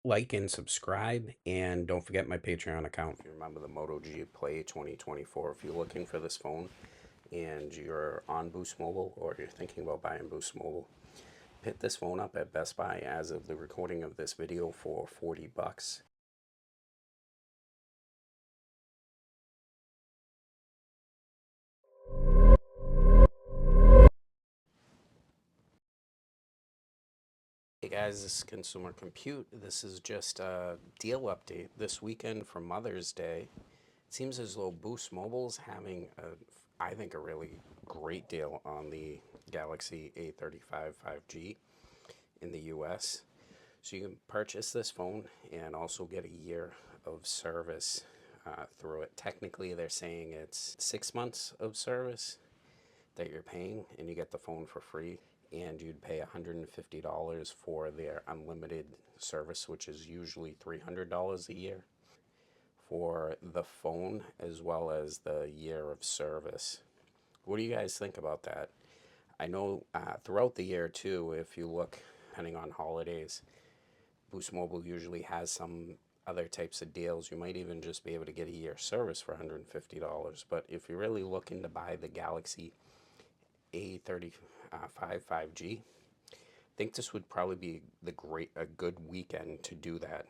Like and subscribe, and don't forget my Patreon account. If you remember the Moto G Play 2024, if you're looking for this phone and you're on Boost Mobile or you're thinking about buying Boost Mobile, hit this phone up at Best Buy as of the recording of this video for 40 bucks. Hey guys, this is Consumer Compute. This is just a deal update this weekend for Mother's Day. It seems as though Boost Mobile's having I think, a really great deal on the Galaxy A35 5G in the US. So you can purchase this phone and also get a year of service through it. Technically, they're saying it's 6 months of service that you're paying, and you get the phone for free. And you'd pay $150 for their unlimited service, which is usually $300 a year for the phone as well as the year of service. What do you guys think about that? I know throughout the year too, if you look, depending on holidays, Boost Mobile usually has some other types of deals. You might even just be able to get a year service for $150. But if you're really looking to buy the Galaxy A35 5G, I think this would probably be a good weekend to do that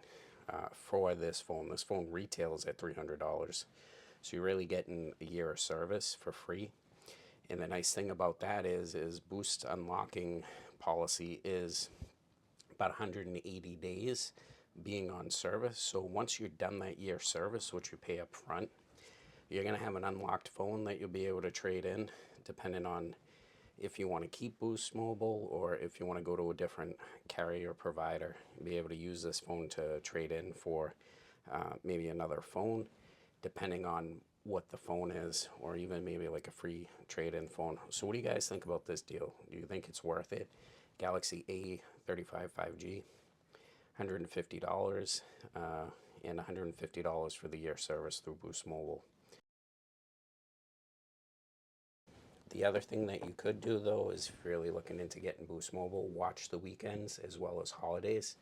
for this phone. This phone retails at $300, so you're really getting a year of service for free. And the nice thing about that is Boost unlocking policy is about 180 days being on service. So once you're done that year service, which you pay up front, you're gonna have an unlocked phone that you'll be able to trade in, depending on if you want to keep Boost Mobile or if you want to go to a different carrier provider. You'll be able to use this phone to trade in for maybe another phone, depending on what the phone is, or even maybe like a free trade-in phone. So what do you guys think about this deal? Do you think it's worth it? Galaxy A35 5G, $150, and $150 for the year service through Boost Mobile. The other thing that you could do though is if you're really looking into getting Boost Mobile, watch the weekends as well as holidays.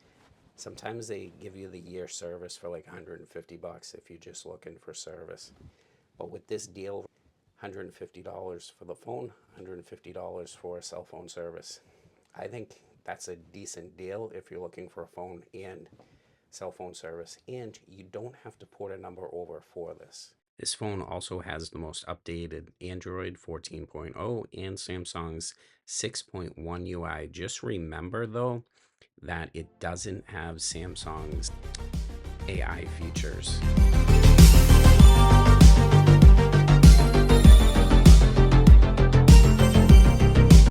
Sometimes they give you the year service for like 150 bucks if you're just looking for service. But with this deal, $150 for the phone, $150 for cell phone service. I think that's a decent deal if you're looking for a phone and cell phone service, and you don't have to port a number over for this. This phone also has the most updated Android 14.0 and Samsung's 6.1 UI. Just remember though that it doesn't have Samsung's AI features.